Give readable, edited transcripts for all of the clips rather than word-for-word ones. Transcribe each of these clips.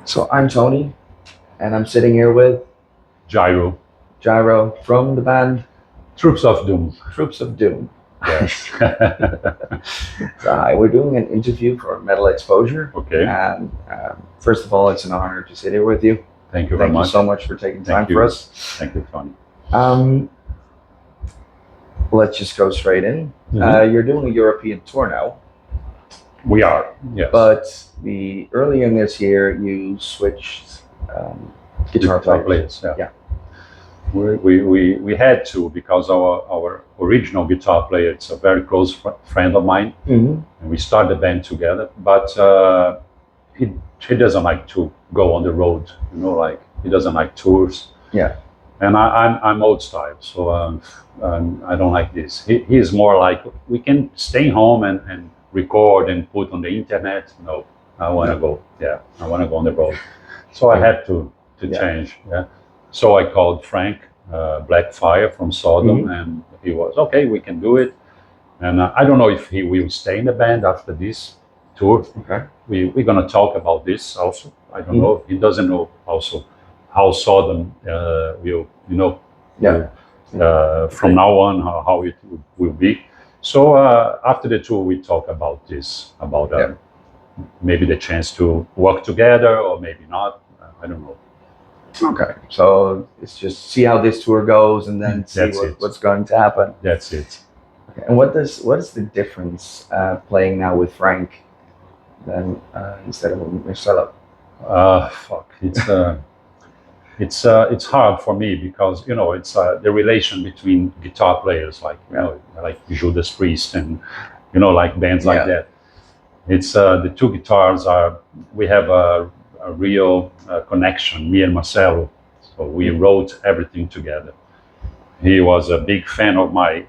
So I'm Tony, and I'm sitting here with Jairo, Jairo from the band Troops of Doom. Troops of Doom. Yes. So, hi, we're doing an interview for Metal Exposure. Okay. And first of all, it's an honor to sit here with you. Thank you very Thank you much. so much for taking time Thank you. for us. Thank you, Tony. Let's just go straight in. Mhm. You're doing a European tour now, We are, yes. but earlier in this year you switched guitar players. Yeah. Yeah. We had to, because our original guitar player, it's a very close friend of mine, Mm-hmm. and we started the band together, but he doesn't like to go on the road, like he doesn't like tours. Yeah. And I'm old style, so I don't like this. He's more like, we can stay home and record and put on the internet. No, I want to go. Yeah, I want to go on the road. So I had to change. Yeah. So I called Frank Blackfire from Sodom, and he was okay. We can do it. And I don't know if he will stay in the band after this tour. Okay. We're gonna talk about this also. I don't know. He doesn't know also how Sodom will, Yeah. from now on, how it will be. So after the tour, we talk about this, about maybe the chance to work together or maybe not. I don't know. Okay, so it's just see how this tour goes and then see what's going to happen. That's it. Okay. And what is the difference playing now with Frank than instead of Marcelo? It's hard for me because it's the relation between guitar players like Judas Priest and like bands like that. It's the two guitars we have a real connection, me and Marcelo. So we wrote everything together. He was a big fan of my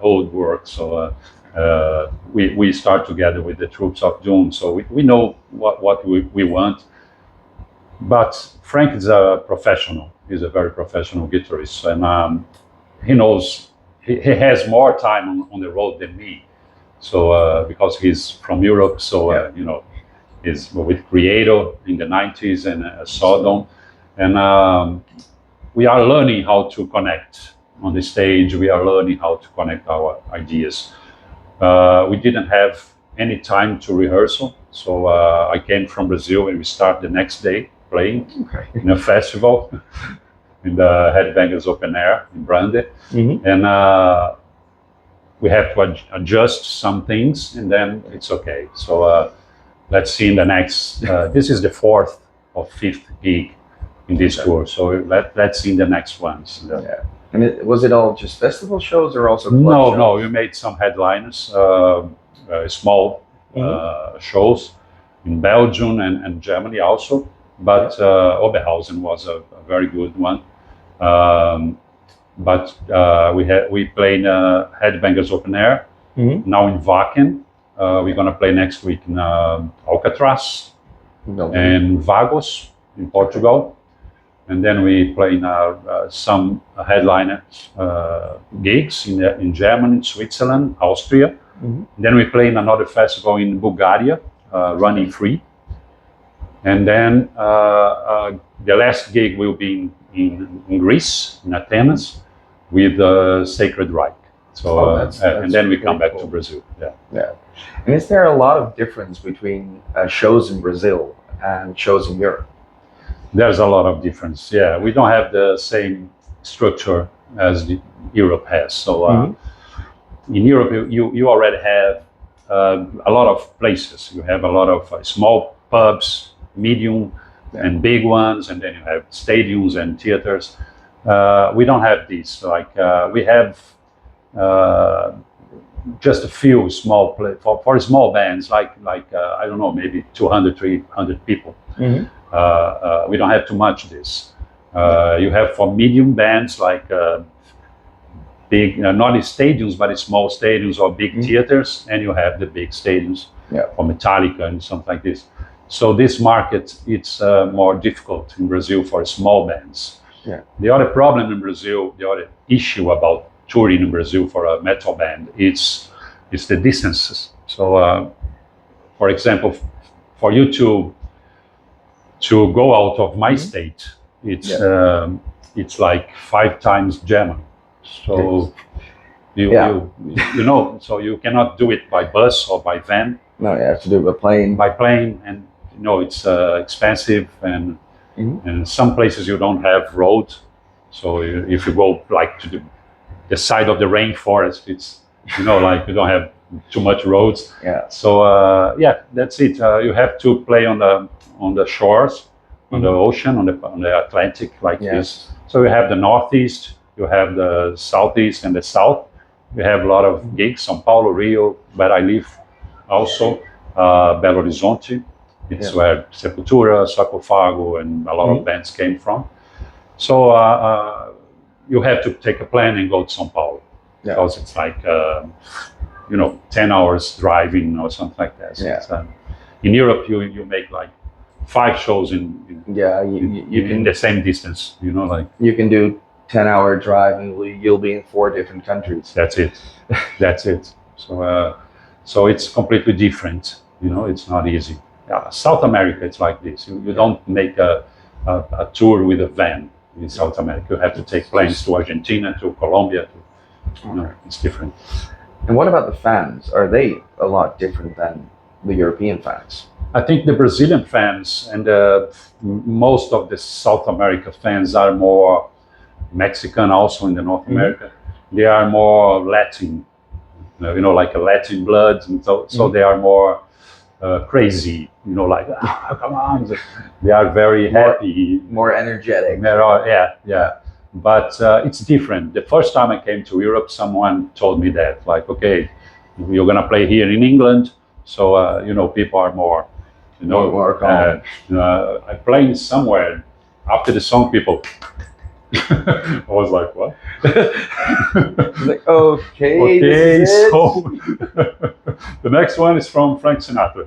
old work. So we start together with the Troops of Doom. So we know what we want. But Frank is a professional. He's a very professional guitarist, and he knows he has more time on the road than me. So because he's from Europe, so he's with Creator in the '90s and Sodom, and we are learning how to connect on the stage. We are learning how to connect our ideas. We didn't have any time to rehearsal, so I came from Brazil and we start the next day playing in a festival in the Headbangers Open Air in Brande. And we have to adjust some things and then it's okay. So let's see in the next, this is the fourth or fifth gig in this tour. So let's see in the next ones. And was it all just festival shows or also club shows? No, we made some headliners, small shows in Belgium and Germany also. But Oberhausen was a very good one. But we played Headbangers Open Air. Now in Wacken. We're going to play next week in Alcatraz and Vagos in Portugal. And then we play some headliner gigs in Germany, Switzerland, Austria. Then we play in another festival in Bulgaria, Running Free. And then the last gig will be in Greece, in Athens, with Sacred Reich. So that's and then we come back to Brazil. Yeah. And is there a lot of difference between shows in Brazil and shows in Europe? There's a lot of difference. Yeah, we don't have the same structure as Europe has. So in Europe, you already have a lot of places. You have a lot of small pubs, medium and big ones, and then you have stadiums and theaters. We don't have this. Like we have just a few small for small bands, like I don't know, maybe 200, 300 people. We don't have too much this. You have for medium bands like big, not in stadiums, but in small stadiums or big theaters, and you have the big stadiums for Metallica and something like this. So this market, it's more difficult in Brazil for small bands. The other problem in Brazil, the other issue about touring in Brazil for a metal band, it's the distances. So, for example, for you to to go out of my Mhm. state, it's like 5 times German. So Yeah. you know, so you cannot do it by bus or by van, No, you have to do it by plane. by plane, and you know it's expensive, and Mhm. and some places you don't have road. So if you go like to the side of the rainforest, it's you know like you don't have too much roads. Yeah. So yeah, that's it. You have to play on the shores, on the ocean, on the Atlantic, like Yes. this. So you have the northeast, you have the southeast and the south. We have a lot of gigs, São Paulo, Rio, where I live, also Belo Horizonte. It's Yeah. where Sepultura, Sarcophago, and a lot of bands came from. So you have to take a plane and go to São Paulo, Yeah. because it's like you know 10 hours driving or something like that. So Yeah. it's, in Europe, you make like 5 shows in Yeah, you in can the same distance. You know, like you can do 10-hour drive and you'll be in 4 different countries. that's it. That's it. So so it's completely different. You know, it's not easy. South America, it's like this. You don't make a tour with a van in South America. You have to take planes to Argentina, to Colombia. You know, it's different. And what about the fans? Are they a lot different than the European fans? I think the Brazilian fans and most of the South America fans are more Mexican, also in the North America. They are more Latin, you know, like a Latin blood, and so they are more crazy, you know, like come on. They are very happy, More energetic. yeah. But it's different. The first time I came to Europe, someone told me that, like, okay, you're gonna play here in England, so you know, people are more, you know, More calm. I played somewhere after the song, people. I was like, what? Like, okay, Okay, this is it. so the next one is from Frank Sinatra.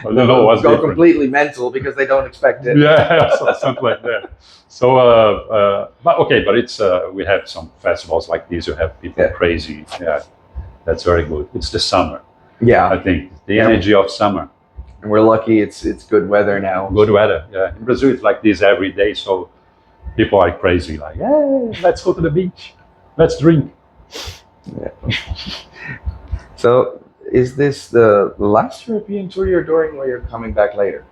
I don't know what's Go different. completely mental because they don't expect it. Yeah, something like that. So, but it's we have some festivals like this. You have people crazy. Yeah, that's very good. It's the summer. Yeah, I think the energy of summer. and we're lucky it's good weather now. Good weather. Yeah, in Brazil it's like this every day. So people are crazy. Like, hey, let's go to the beach. Let's drink. Yeah. So, is this the last European tour you're doing, or you're coming back later?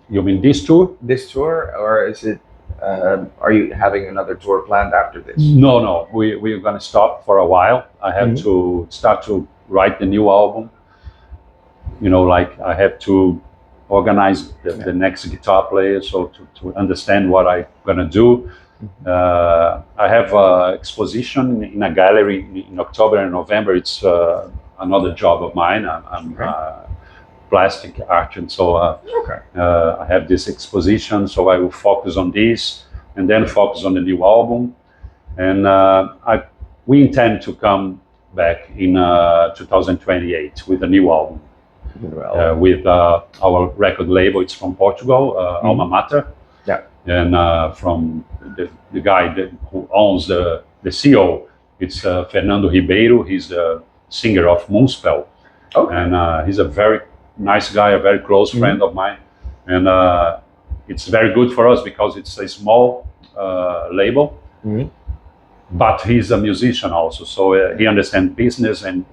You mean this tour? This tour, or is it? Are you having another tour planned after this? No. We're gonna stop for a while. I have to start to write the new album. You know, like I have to organize the next guitar player, so to understand what I'm gonna do. I have an exposition in a gallery in October and November. It's another job of mine. I'm plastic art, and so I have this exposition. So I will focus on this, and then focus on the new album. And we intend to come back in 2028 with a new album. With our record label. It's from Portugal, Alma Mater. Yeah. And from the guy who owns the CEO, it's Fernando Ribeiro. He's the singer of Moonspell. Okay. And he's a very nice guy, a very close friend of mine. And it's very good for us because it's a small label. But he's a musician also, so he understands business and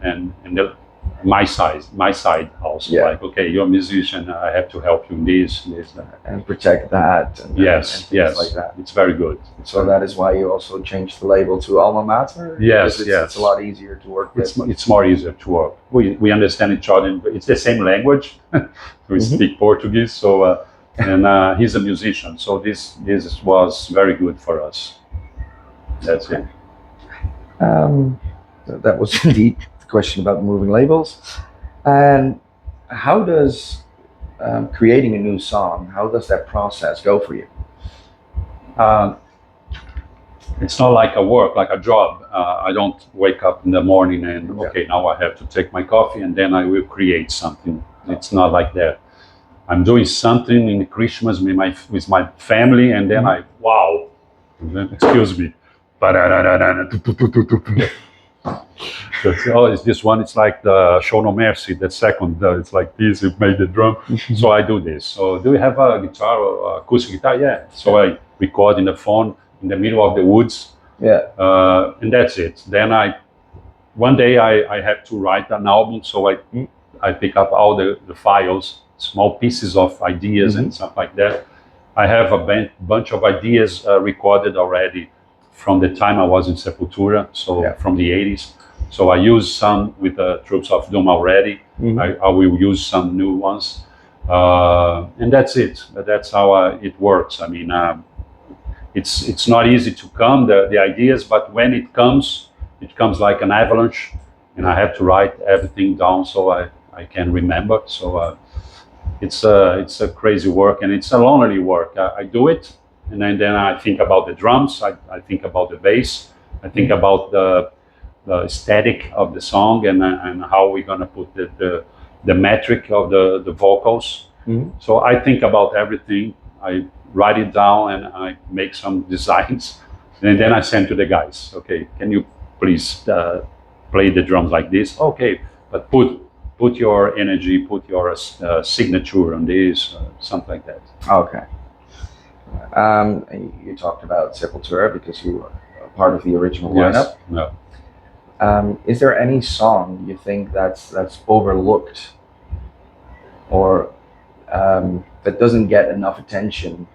my side also. Yeah. Like, okay, you're a musician, I have to help you in this, that. And protect that. And Yes, things like that. it's very good. So that is why you also changed the label to Alma Mater? Yes, Because it's a lot easier to work with. It's more easier to work. We understand each other. It's the same language. We speak Portuguese. So and he's a musician. So this was very good for us. That's it. That was indeed the question about moving labels. And how does creating a new song, how does that process go for you? It's not like a work, like a job. I don't wake up in the morning and okay, now I have to take my coffee and then I will create something. It's not like that. I'm doing something in Christmas with my family, and then excuse me, It's this one. It's like the Show No Mercy. The second, it's like this. You made the drum. So I do this. So do you have a guitar or acoustic guitar? Yeah. So I record in the phone in the middle of the woods. Yeah. And that's it. Then one day I have to write an album. So I pick up all the files, small pieces of ideas and stuff like that. I have a bunch of ideas recorded already from the time I was in Sepultura, so from the 80s. So I use some with the Troops of Doom already. I will use some new ones. And that's it. That's how it works. I mean, it's not easy to come, the ideas, but when it comes like an avalanche, and I have to write everything down so I can remember. So it's a crazy work, and it's a lonely work. I do it, and then I think about the drums, I think about the bass, I think about the aesthetic of the song, and how we're gonna put the metric of the vocals. So I think about everything. I write it down and I make some designs, and then I send to the guys. Okay, can you please play the drums like this? Okay, but put your energy, put your signature on this, something like that. Okay. You talked about Sepultura because you were a part of the original lineup. No. Is there any song you think that's overlooked, or that doesn't get enough attention?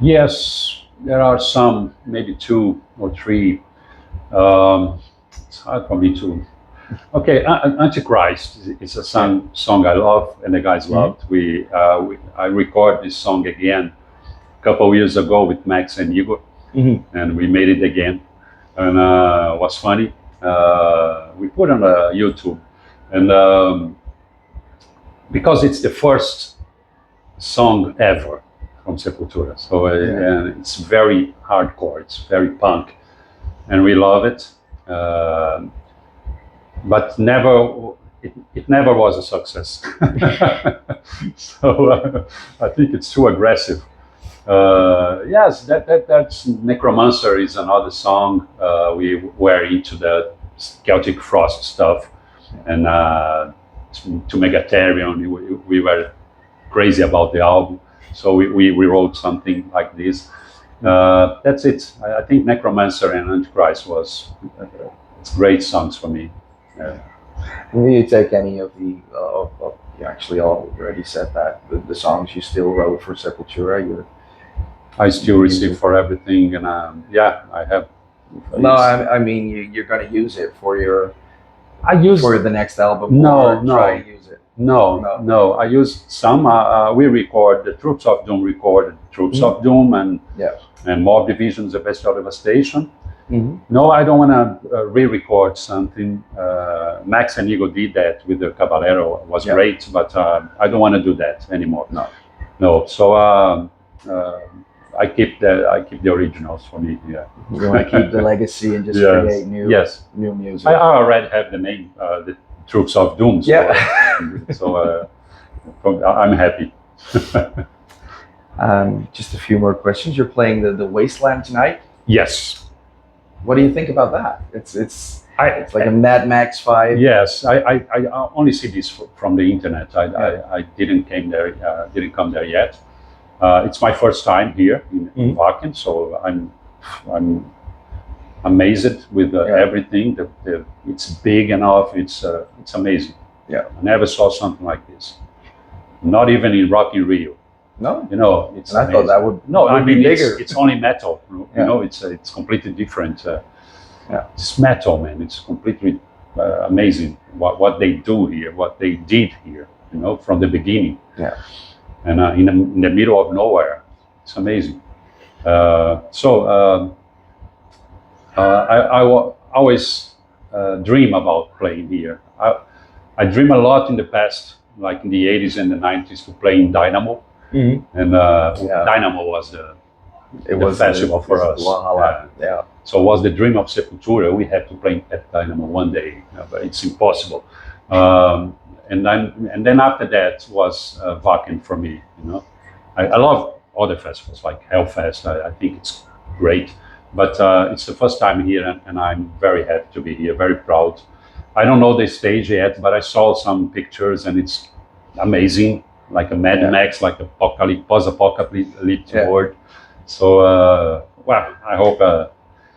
Yes, there are some, maybe 2 or 3. It's hard for me to. Okay, Antichrist is a song I love and the guys loved. I recorded this song again a couple of years ago with Max and Igor, and we made it again, and it was funny. We put it on YouTube, and because it's the first song ever from Sepultura, so and it's very hardcore, it's very punk, and we love it. But it never was a success. So I think it's too aggressive. Yes, that's Necromancer is another song. We were into the Celtic Frost stuff, and to Megatherion, we were crazy about the album. So we wrote something like this. That's it. I think Necromancer and Antichrist was great songs for me. Yeah. Will you take any of the you actually already said that the songs you still wrote for Sepultura? I still receive for everything, and I have. No, I mean you're going to use it for your. For the next album. No. Try to use it. No. I use some. We record the Troops of Doom. Recorded Troops of Doom and Mob Division's The Bestial Devastation. No, I don't want to re-record something. Max and Igor did that with the Caballero. It was great, but I don't want to do that anymore. No. So I keep the originals for me. Yeah. You want to keep the legacy and just create new music. I already have the name, the Troops of Doom. So, so I'm happy. Just a few more questions. You're playing the Wasteland tonight. Yes. What do you think about that? It's like a Mad Max vibe. Yes, I only see this from the internet. I didn't come there yet. It's my first time here in Wacken, so I'm amazed with everything. It's big enough. It's amazing. Yeah, I never saw something like this. Not even in Rock in Rio. No, it's. And I thought that would be bigger. It's only metal. It's completely different. It's metal, man. It's completely amazing what they do here, what they did here. From the beginning. Yeah. And in the middle of nowhere, it's amazing. I always dream about playing here. I dream a lot in the past, like in the 80s and the 90s, to play in Dynamo. And Dynamo was the festival for us. So it was the dream of Sepultura. We had to play at Dynamo one day, but it's impossible. And then after that was Wacken for me. I love other festivals like Hellfest. I think it's great, But it's the first time here, and I'm very happy to be here, very proud. I don't know the stage yet, but I saw some pictures, and it's amazing, like a Mad Max, like a post-apocalyptic world. So, well, I hope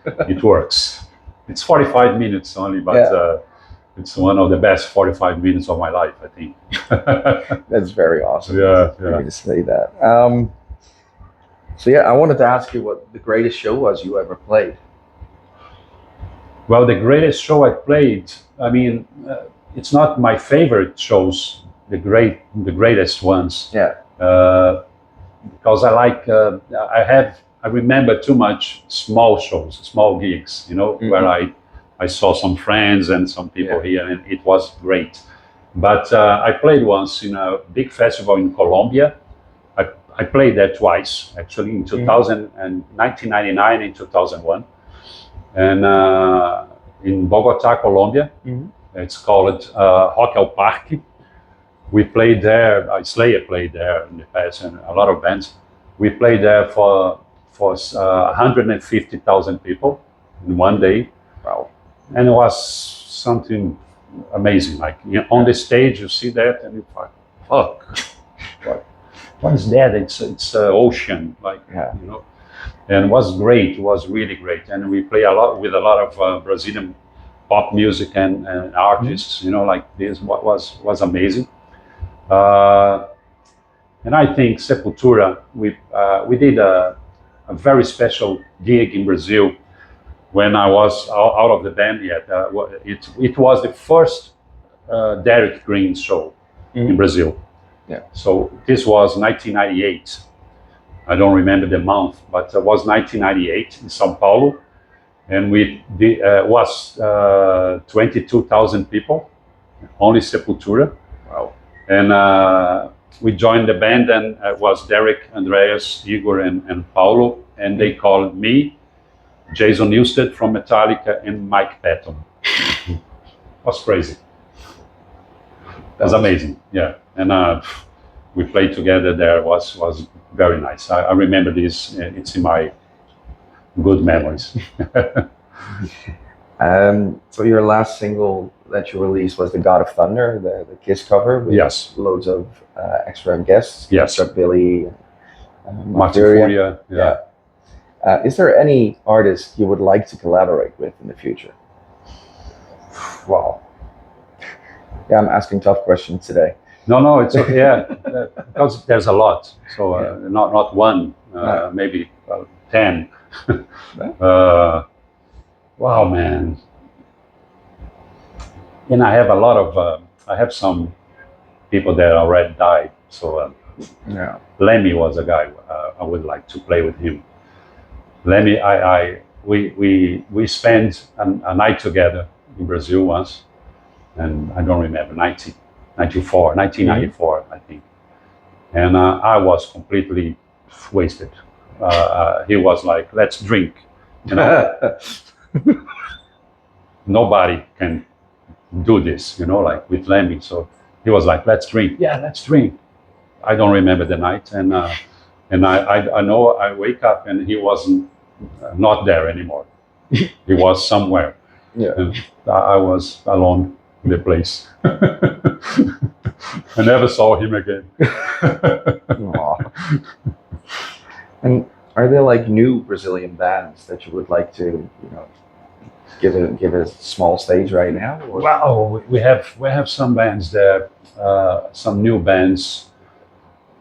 it works. It's 45 minutes only, but it's one of the best 45 minutes of my life, I think. That's very awesome. Yeah, for me to say that. So yeah, I wanted to ask you what the greatest show was you ever played. Well, the greatest show I played, I mean, it's not my favorite shows, the greatest ones. Yeah. Because I like, I remember too much small shows, small gigs, you know, where I saw some friends and some people here, and it was great. But I played once in a big festival in Colombia. I played there twice, actually, in 1999 and 2001. And in Bogota, Colombia, it's called Rock al Parque. We played there, Slayer played there in the past, and a lot of bands. We played there for 150,000 people in one day. Wow. And it was something amazing. Like, you know, on the stage, you see that, and you're like, fuck. What is that? It's ocean, like, you know. And it was great. It was really great. And we play a lot with a lot of Brazilian pop music and artists, you know, like this. What was amazing. And I think Sepultura, we did a very special gig in Brazil when I was out of the band yet. It was the first Derek Green show in Brazil. Yeah. So this was 1998. I don't remember the month, but it was 1998 in São Paulo, and we was 22,000 people, only Sepultura. Wow. And we joined the band, and it was Derek, Andreas, Igor, and Paulo, and they called me, Jason Newsted from Metallica, and Mike Patton. It was crazy. It was amazing, yeah. And we played together there. Was very nice. I remember this. It's in my good memories. So your last single that you released was "The God of Thunder," the Kiss cover with loads of extra guests. Yes. Extra Billy, Martin Furia. Yeah. Is there any artist you would like to collaborate with in the future? Wow. Yeah, I'm asking tough questions today. No, it's because there's a lot. So not one, maybe 10. Wow, man. And I have a lot of. I have some people that already died. So Lemmy was a guy I would like to play with him. Lemmy, we spent a night together in Brazil once, and I don't remember 1994, I think. And I was completely wasted. He was like, "Let's drink," you know. Nobody can do this, you know, like with Lemmy. So he was like, "Let's drink." Yeah, let's drink. I don't remember the night, and I know I wake up and he wasn't not there anymore. He was somewhere. Yeah. And I was alone in the place. I never saw him again. And are there like new Brazilian bands that you would like to, you know, give a small stage right now? Or? Wow, we have some bands there, some new bands.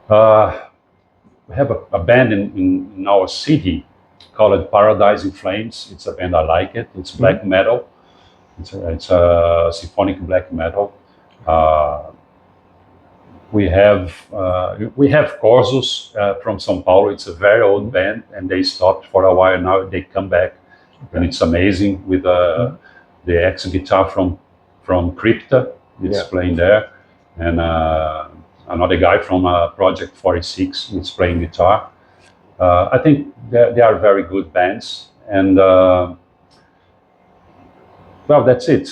We have a band in our city called Paradise in Flames. It's a band, I like it. It's black metal. It's a symphonic black metal. We have Corsos from São Paulo. It's a very old band, and they stopped for a while. Now they come back, and it's amazing with the ex-guitar from Crypta. It's playing there, and another guy from Project 46 is playing guitar. I think they are very good bands, and well, that's it.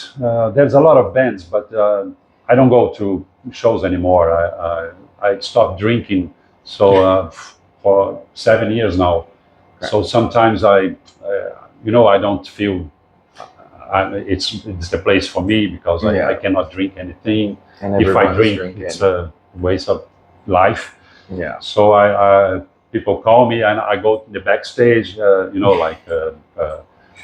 There's a lot of bands, but I don't go to shows anymore. I stopped drinking, so for 7 years now, So sometimes I don't feel it's the place for me because I cannot drink anything. And If I everyone's drink, drinking. it's a waste of life. Yeah. So people call me and I go to the backstage, like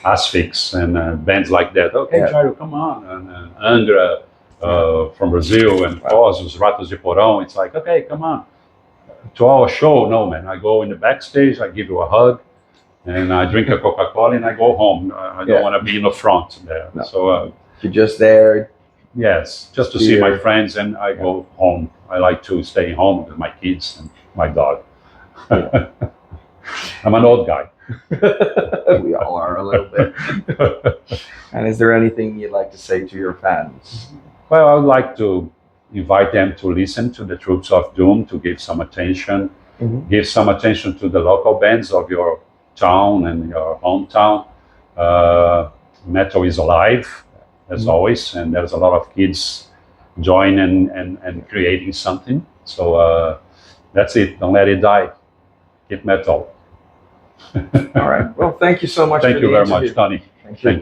Asphyx and bands like that. Okay, Jairo, come on. And Angra from Brazil and Cosmos, Ratos de Porão. It's like, okay, come on. To our show, no, man. I go in the backstage, I give you a hug, and I drink a Coca-Cola and I go home. I don't want to be in the front there. No. So you're just there. Yes, just to see my friends, and I go home. I like to stay home with my kids and my dog. I'm an old guy. We all are a little bit. And is there anything you'd like to say to your fans? Well, I would like to invite them to listen to the Troops of Doom, to give some attention, give some attention to the local bands of your town and your hometown. Metal is alive, as always, and there's a lot of kids joining and creating something. So that's it. Don't let it die. Keep metal. All right. Well, thank you so much. Thank for you the very interview. much, Tony. Thank you.